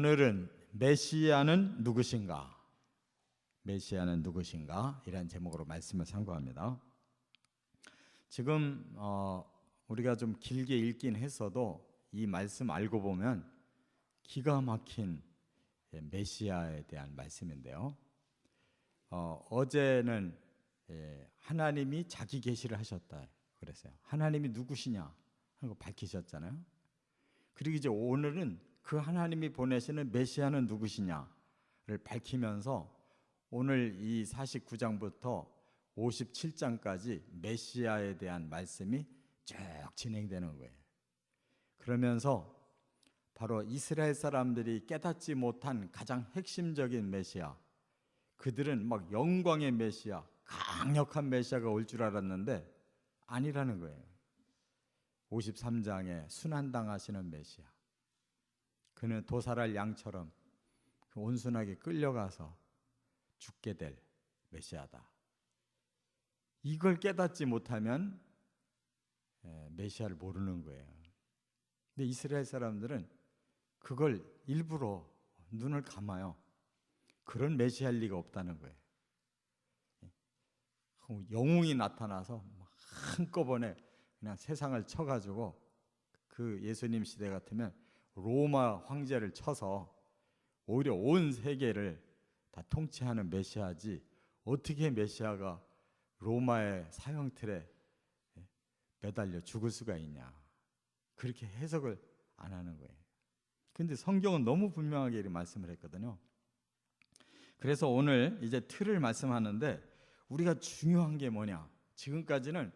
오늘은 메시아는 누구신가? 메시아는 누구신가? 이런 제목으로 말씀을 상고합니다. 지금 우리가 좀 길게 읽긴 했어도 이 말씀 알고 보면 기가 막힌 메시아에 대한 말씀인데요. 어제는 하나님이 자기 계시를 하셨다 그랬어요. 하나님이 누구시냐 하는 거 밝히셨잖아요. 그리고 이제 오늘은 그 하나님이 보내시는 메시아는 누구시냐를 밝히면서 오늘 이 49장부터 57장까지 메시아에 대한 말씀이 쭉 진행되는 거예요. 그러면서 바로 이스라엘 사람들이 깨닫지 못한 가장 핵심적인 메시아, 그들은 막 영광의 메시아, 강력한 메시아가 올 줄 알았는데 아니라는 거예요. 53장에 순환당하시는 메시아, 그는 도살할 양처럼 온순하게 끌려가서 죽게 될 메시아다. 이걸 깨닫지 못하면 메시아를 모르는 거예요. 근데 이스라엘 사람들은 그걸 일부러 눈을 감아요. 그런 메시아일 리가 없다는 거예요. 영웅이 나타나서 한꺼번에 그냥 세상을 쳐가지고, 그 예수님 시대 같으면 로마 황제를 쳐서 오히려 온 세계를 다 통치하는 메시아지, 어떻게 메시아가 로마의 사형틀에 매달려 죽을 수가 있냐, 그렇게 해석을 안 하는 거예요. 근데 성경은 너무 분명하게 이렇게 말씀을 했거든요. 그래서 오늘 이제 틀을 말씀하는데, 우리가 중요한 게 뭐냐, 지금까지는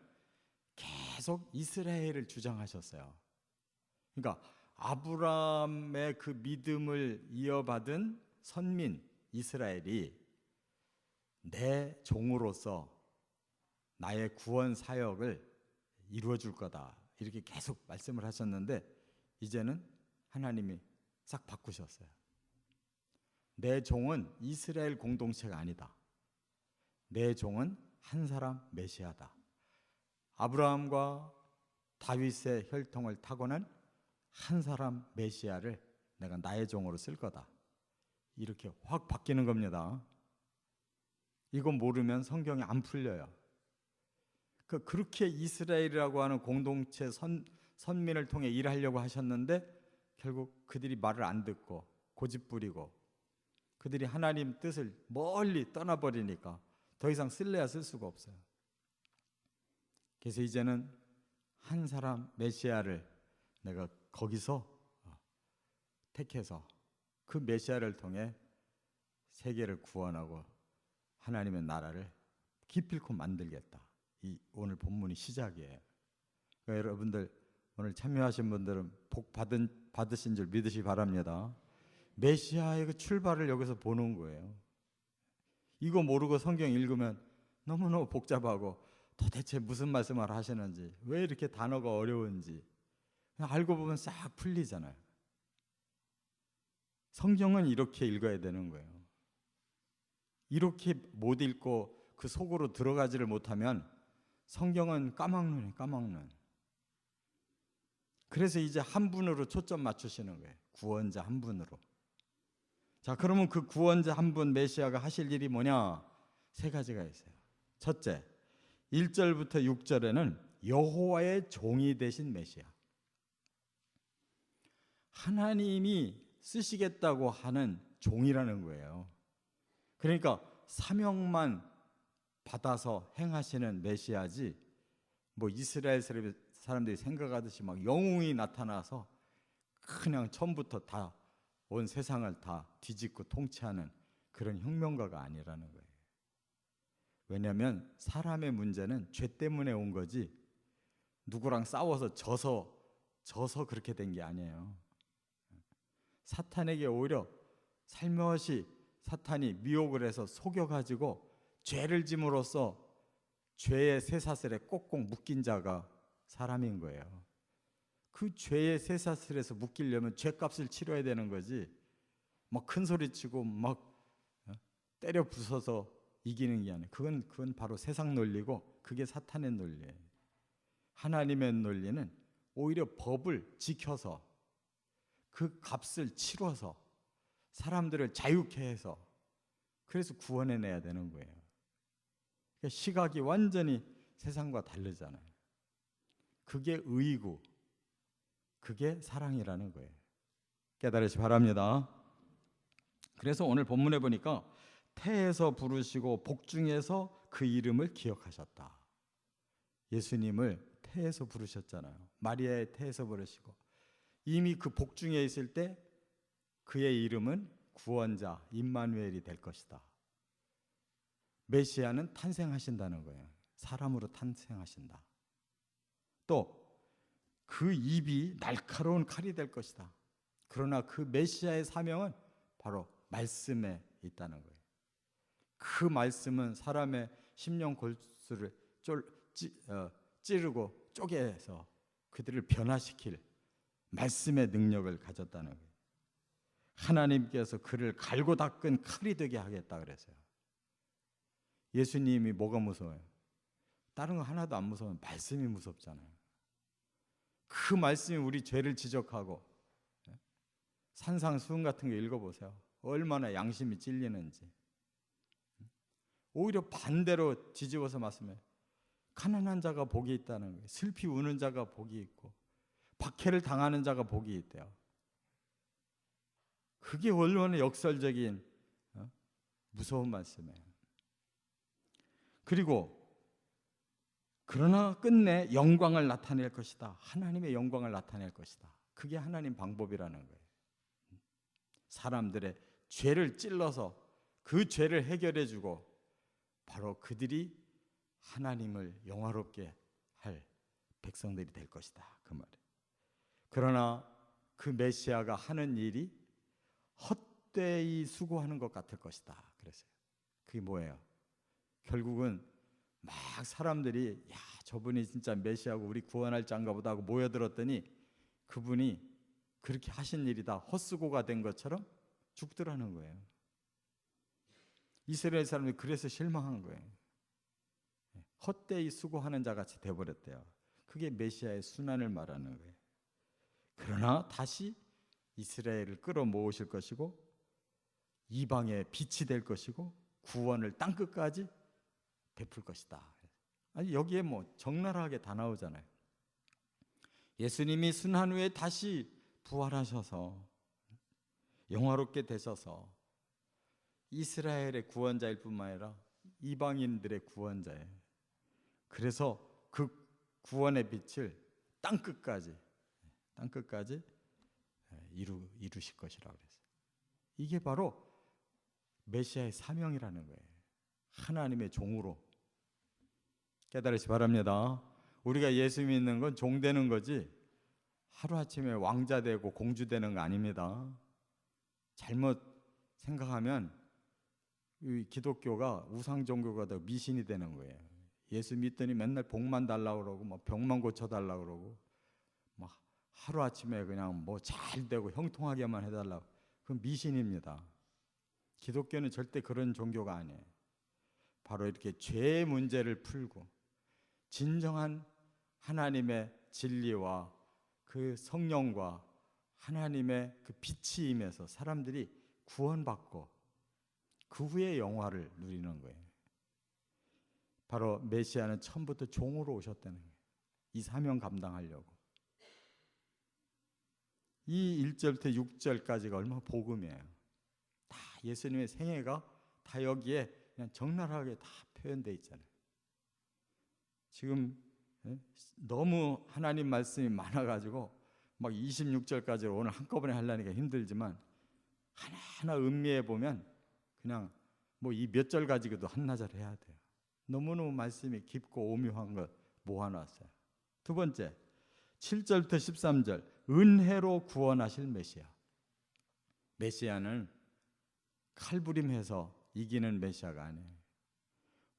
계속 이스라엘을 주장하셨어요. 그러니까 아브라함의 그 믿음을 이어받은 선민 이스라엘이 내 종으로서 나의 구원 사역을 이루어 줄 거다, 이렇게 계속 말씀을 하셨는데, 이제는 하나님이 싹 바꾸셨어요. 내 종은 이스라엘 공동체가 아니다. 내 종은 한 사람 메시아다. 아브라함과 다윗의 혈통을 타고난 한 사람 메시아를 내가 나의 종으로 쓸 거다, 이렇게 확 바뀌는 겁니다. 이거 모르면 성경이 안 풀려요. 그렇게 이스라엘이라고 하는 공동체 선민을 통해 일하려고 하셨는데, 결국 그들이 말을 안 듣고 고집부리고 그들이 하나님 뜻을 멀리 떠나버리니까 더 이상 쓸래야 쓸 수가 없어요. 그래서 이제는 한 사람 메시아를 내가 거기서 택해서 그 메시아를 통해 세계를 구원하고 하나님의 나라를 기필코 만들겠다. 이 오늘 본문이 시작이에요. 그러니까 여러분들 오늘 참여하신 분들은 복 받으신 줄 믿으시 바랍니다. 메시아의 그 출발을 여기서 보는 거예요. 이거 모르고 성경 읽으면 너무너무 복잡하고 도대체 무슨 말씀을 하시는지, 왜 이렇게 단어가 어려운지 그냥 알고 보면 싹 풀리잖아요. 성경은 이렇게 읽어야 되는 거예요. 이렇게 못 읽고 그 속으로 들어가지를 못하면 성경은 까막눈이에요, 까막눈. 그래서 이제 한 분으로 초점 맞추시는 거예요. 구원자 한 분으로. 자, 그러면 그 구원자 한 분 메시아가 하실 일이 뭐냐? 세 가지가 있어요. 첫째, 1절부터 6절에는 여호와의 종이 되신 메시아, 하나님이 쓰시겠다고 하는 종이라는 거예요. 그러니까 사명만 받아서 행하시는 메시아지, 뭐 이스라엘 사람들이 생각하듯이 막 영웅이 나타나서 그냥 처음부터 다 온 세상을 다 뒤집고 통치하는 그런 혁명가가 아니라는 거예요. 왜냐하면 사람의 문제는 죄 때문에 온 거지, 누구랑 싸워서 져서 그렇게 된 게 아니에요. 사탄에게 오히려 살며시 사탄이 미혹을 해서 속여가지고 죄를 짐으로써 죄의 쇠사슬에 꼭꼭 묶인 자가 사람인 거예요. 그 죄의 쇠사슬에서 묶이려면 죄값을 치러야 되는 거지, 막 큰 소리 치고 막 때려 부숴서 이기는 게 아니에요. 그건 바로 세상 논리고, 그게 사탄의 논리예요. 하나님의 논리는 오히려 법을 지켜서 그 값을 치러서 사람들을 자유케 해서 그래서 구원해내야 되는 거예요. 그러니까 시각이 완전히 세상과 다르잖아요. 그게 의이고 그게 사랑이라는 거예요. 깨달으시 바랍니다. 그래서 오늘 본문에 보니까 태에서 부르시고 복중에서 그 이름을 기억하셨다. 예수님을 태에서 부르셨잖아요. 마리아의 태에서 부르시고 이미 그 복중에 있을 때 그의 이름은 구원자 임마누엘이 될 것이다. 메시아는 탄생하신다는 거예요. 사람으로 탄생하신다. 또 그 입이 날카로운 칼이 될 것이다. 그러나 그 메시아의 사명은 바로 말씀에 있다는 거예요. 그 말씀은 사람의 심령 골수를 찌르고 쪼개서 그들을 변화시킬 말씀의 능력을 가졌다는 거예요. 하나님께서 그를 갈고 닦은 칼이 되게 하겠다 그랬어요. 예수님이 뭐가 무서워요? 다른 거 하나도 안 무서워요. 말씀이 무섭잖아요. 그 말씀이 우리 죄를 지적하고, 산상수훈 같은 거 읽어보세요. 얼마나 양심이 찔리는지. 오히려 반대로 뒤집어서 말씀해요. 가난한 자가 복이 있다는 거예요. 슬피 우는 자가 복이 있고 박해를 당하는 자가 복이 있대요. 그게 얼마나 역설적인 무서운 말씀이에요. 그리고 그러나 끝내 영광을 나타낼 것이다. 하나님의 영광을 나타낼 것이다. 그게 하나님 방법이라는 거예요. 사람들의 죄를 찔러서 그 죄를 해결해 주고 바로 그들이 하나님을 영화롭게 할 백성들이 될 것이다. 그 말이에요. 그러나 그 메시아가 하는 일이 헛되이 수고하는 것 같을 것이다. 그랬어요. 그게 뭐예요? 결국은 막 사람들이 야 저분이 진짜 메시아고 우리 구원할 자인가 보다 하고 모여들었더니 그분이 그렇게 하신 일이 다 헛수고가 된 것처럼 죽더라는 거예요. 이스라엘 사람들이 그래서 실망한 거예요. 헛되이 수고하는 자같이 돼버렸대요. 그게 메시아의 순환을 말하는 거예요. 그러나 다시 이스라엘을 끌어모으실 것이고 이방의 빛이 될 것이고 구원을 땅끝까지 베풀 것이다. 아니 여기에 뭐 적나라하게 다 나오잖아요. 예수님이 순환 후에 다시 부활하셔서 영화롭게 되셔서 이스라엘의 구원자일 뿐만 아니라 이방인들의 구원자예요. 그래서 그 구원의 빛을 땅끝까지 이루실 것이라고 그랬어요. 이게 바로 메시아의 사명이라는 거예요. 하나님의 종으로. 깨달으시 바랍니다. 우리가 예수 믿는 건 종 되는 거지 하루아침에 왕자 되고 공주 되는 거 아닙니다. 잘못 생각하면 이 기독교가 우상 종교가 더 미신이 되는 거예요. 예수 믿더니 맨날 복만 달라고 그러고 뭐 병만 고쳐달라고 그러고 뭐 하루아침에 그냥 뭐 잘 되고 형통하게만 해달라고. 그건 미신입니다. 기독교는 절대 그런 종교가 아니에요. 바로 이렇게 죄의 문제를 풀고 진정한 하나님의 진리와 그 성령과 하나님의 그 빛이 임해서 사람들이 구원받고 그 후에 영화를 누리는 거예요. 바로 메시아는 처음부터 종으로 오셨다는 거예요. 이 사명 감당하려고. 이 1절부터 6절까지가 얼마나 복음이에요. 다 예수님의 생애가 다 여기에 그냥 적나라하게 다 표현되어 있잖아요. 지금 너무 하나님 말씀이 많아가지고 막 26절까지 오늘 한꺼번에 하려니까 힘들지만 하나하나 음미해 보면 그냥 뭐 이 몇 절 가지고도 한나절 해야 돼요. 너무너무 말씀이 깊고 오묘한 걸 모아놨어요. 두 번째 7절부터 13절 은혜로 구원하실 메시아. 메시아는 칼부림해서 이기는 메시아가 아니에요.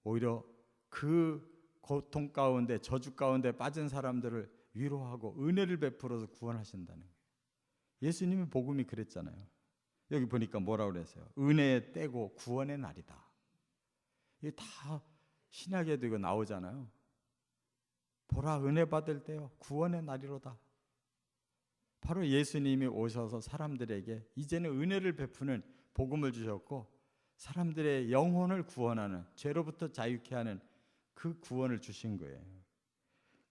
오히려 그 고통 가운데 저주 가운데 빠진 사람들을 위로하고 은혜를 베풀어서 구원하신다는 거예요. 예수님의 복음이 그랬잖아요. 여기 보니까 뭐라고 그랬어요? 은혜의 때고 구원의 날이다. 이게 다 신약에도 이거 나오잖아요. 보라 은혜 받을 때요 구원의 날이로다. 바로 예수님이 오셔서 사람들에게 이제는 은혜를 베푸는 복음을 주셨고 사람들의 영혼을 구원하는, 죄로부터 자유케 하는 그 구원을 주신 거예요.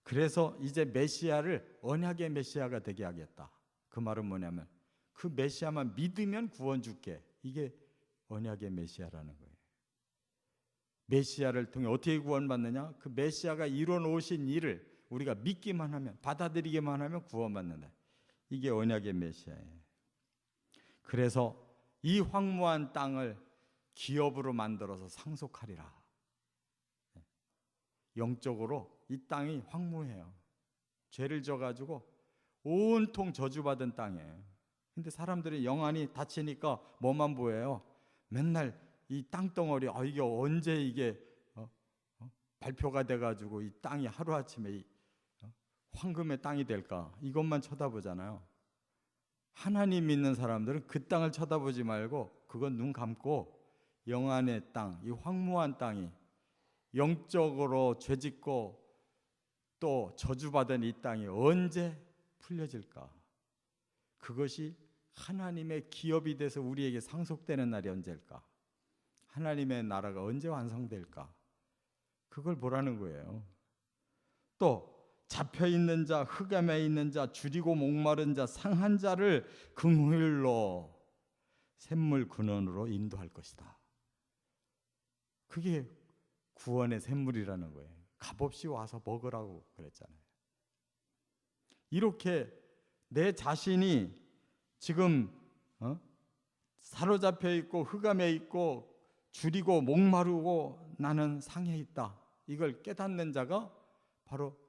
그래서 이제 메시아를 언약의 메시아가 되게 하겠다. 그 말은 뭐냐면 그 메시아만 믿으면 구원 줄게. 이게 언약의 메시아라는 거예요. 메시아를 통해 어떻게 구원받느냐? 그 메시아가 이뤄 놓으신 일을 우리가 믿기만 하면, 받아들이기만 하면 구원받는다. 이게 언약의 메시아예요. 그래서 이 황무한 땅을 기업으로 만들어서 상속하리라. 영적으로 이 땅이 황무해요. 죄를 져가지고 온통 저주받은 땅이에요. 근데 사람들이 영안이 닫히니까 뭐만 보여요? 맨날 이 땅덩어리, 이게 언제 이게 발표가 돼가지고 이 땅이 하루아침에 황금의 땅이 될까? 이것만 쳐다보잖아요. 하나님 믿는 사람들은 그 땅을 쳐다보지 말고 그건 눈 감고 영안의 땅, 이 황무한 땅이 영적으로 죄짓고 또 저주받은 이 땅이 언제 풀려질까? 그것이 하나님의 기업이 돼서 우리에게 상속되는 날이 언제일까? 하나님의 나라가 언제 완성될까? 그걸 보라는 거예요. 또 잡혀있는 자, 흑암에 있는 자, 줄이고 목마른 자, 상한 자를 긍휼로 샘물 근원으로 인도할 것이다. 그게 구원의 샘물이라는 거예요. 값없이 와서 먹으라고 그랬잖아요. 이렇게 내 자신이 지금 사로잡혀 있고 흑암에 있고 줄이고 목마르고 나는 상해 있다. 이걸 깨닫는 자가 바로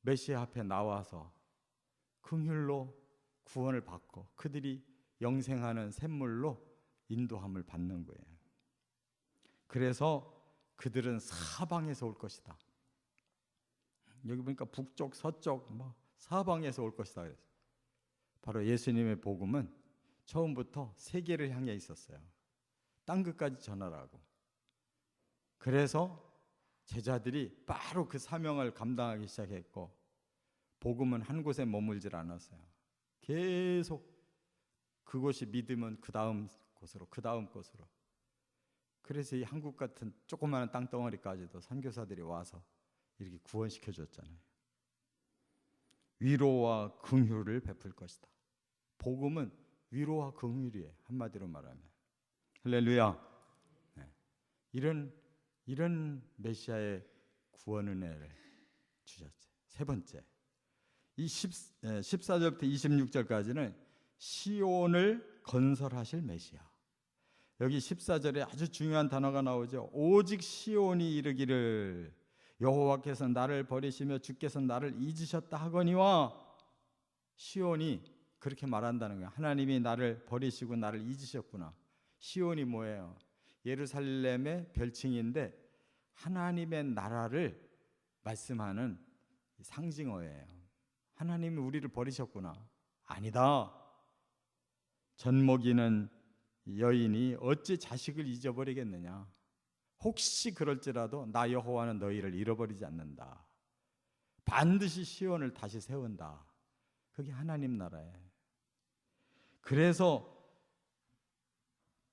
메시아 앞에 나와서 긍휼로 구원을 받고 그들이 영생하는 샘물로 인도함을 받는 거예요. 그래서 그들은 사방에서 올 것이다. 여기 보니까 북쪽, 서쪽, 사방에서 올 것이다 그랬어요. 바로 예수님의 복음은 처음부터 세계를 향해 있었어요. 땅 끝까지 전하라고. 그래서 제자들이 바로 그 사명을 감당하기 시작했고 복음은 한 곳에 머물질 않았어요. 계속 그곳이 믿으면 그 다음 곳으로, 그 다음 곳으로. 그래서 이 한국 같은 조그마한 땅덩어리까지도 선교사들이 와서 이렇게 구원시켜 줬잖아요. 위로와 긍휼을 베풀 것이다. 복음은 위로와 긍휼이에요. 한마디로 말하면. 할렐루야. 네. 이런 메시아의 구원 은혜를 주셨어요. 세 번째, 이 14절부터 26절까지는 시온을 건설하실 메시아. 여기 14절에 아주 중요한 단어가 나오죠. 오직 시온이 이르기를 여호와께서 나를 버리시며 주께서 나를 잊으셨다 하거니와. 시온이 그렇게 말한다는 거예요. 하나님이 나를 버리시고 나를 잊으셨구나. 시온이 뭐예요? 예루살렘의 별칭인데 하나님의 나라를 말씀하는 상징어예요. 하나님이 우리를 버리셨구나. 아니다. 젖먹이는 여인이 어찌 자식을 잊어버리겠느냐. 혹시 그럴지라도 나 여호와는 너희를 잃어버리지 않는다. 반드시 시온을 다시 세운다. 그게 하나님 나라예요. 그래서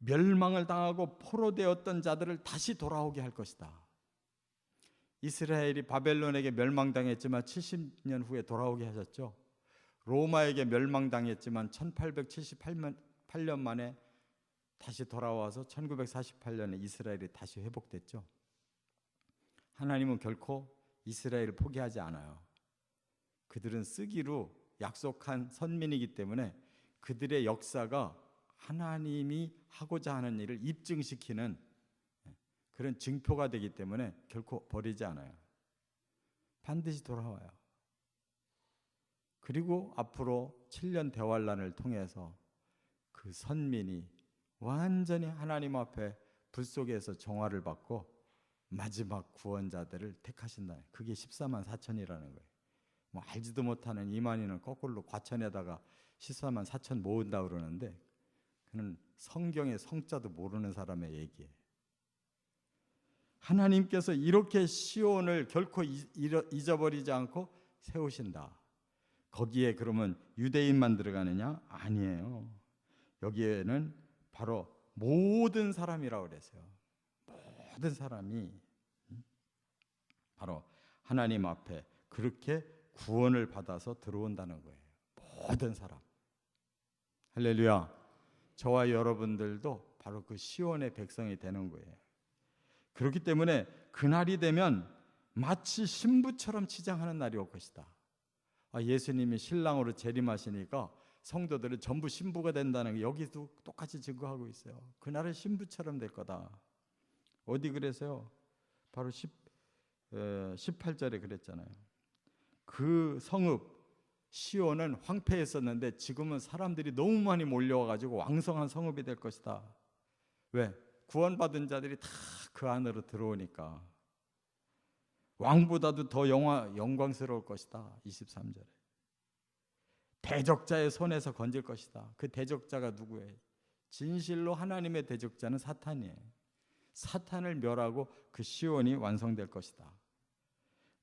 멸망을 당하고 포로되었던 자들을 다시 돌아오게 할 것이다. 이스라엘이 바벨론에게 멸망당했지만 70년 후에 돌아오게 하셨죠. 로마에게 멸망당했지만 1878년 만에 다시 돌아와서 1948년에 이스라엘이 다시 회복됐죠. 하나님은 결코 이스라엘을 포기하지 않아요. 그들은 쓰기로 약속한 선민이기 때문에 그들의 역사가 하나님이 하고자 하는 일을 입증시키는 그런 증표가 되기 때문에 결코 버리지 않아요. 반드시 돌아와요. 그리고 앞으로 7년 대환란을 통해서 그 선민이 완전히 하나님 앞에 불 속에서 정화를 받고 마지막 구원자들을 택하신다. 그게 14만 4천이라는 거예요. 뭐 알지도 못하는 이만희는 거꾸로 과천에다가 14만 4천 모은다 그러는데 그는 성경의 성자도 모르는 사람의 얘기예요. 하나님께서 이렇게 시온을 결코 잊어버리지 않고 세우신다. 거기에 그러면 유대인만 들어가느냐? 아니에요. 여기에는 바로 모든 사람이라고 그랬어요. 모든 사람이 바로 하나님 앞에 그렇게 구원을 받아서 들어온다는 거예요. 모든 사람. 할렐루야. 저와 여러분들도 바로 그 시온의 백성이 되는 거예요. 그렇기 때문에 그날이 되면 마치 신부처럼 치장하는 날이 올 것이다. 예수님이 신랑으로 재림하시니까 성도들은 전부 신부가 된다는 게 여기도 똑같이 증거하고 있어요. 그날은 신부처럼 될 거다. 어디 그래서요? 바로 18절에 그랬잖아요. 그 성읍 시온은 황폐했었는데 지금은 사람들이 너무 많이 몰려와가지고 왕성한 성읍이 될 것이다. 왜? 구원받은 자들이 다 그 안으로 들어오니까 왕보다도 더 영광스러울 것이다. 23절에 대적자의 손에서 건질 것이다. 그 대적자가 누구예요? 진실로 하나님의 대적자는 사탄이에요. 사탄을 멸하고 그 시온이 완성될 것이다.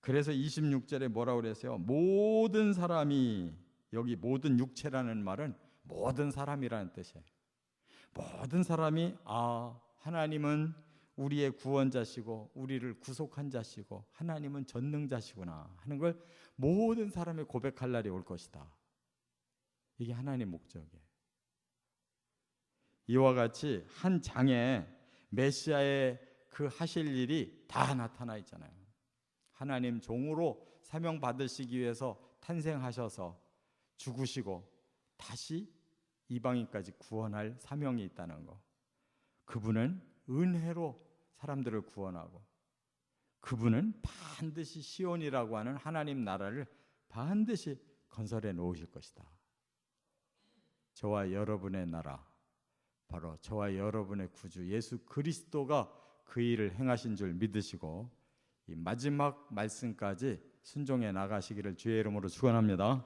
그래서 26절에 뭐라고 그랬어요? 모든 사람이, 여기 모든 육체라는 말은 모든 사람이라는 뜻이에요. 모든 사람이 하나님은 우리의 구원자시고 우리를 구속한 자시고 하나님은 전능자시구나 하는 걸 모든 사람이 고백할 날이 올 것이다. 이게 하나님의 목적이에요. 이와 같이 한 장에 메시아의 그 하실 일이 다 나타나 있잖아요. 하나님 종으로 사명 받으시기 위해서 탄생하셔서 죽으시고 다시 이방인까지 구원할 사명이 있다는 거. 그분은 은혜로 사람들을 구원하고 그분은 반드시 시온이라고 하는 하나님 나라를 반드시 건설해 놓으실 것이다. 저와 여러분의 나라, 바로 저와 여러분의 구주 예수 그리스도가 그 일을 행하신 줄 믿으시고 이 마지막 말씀까지 순종해 나가시기를 주의 이름으로 축원합니다.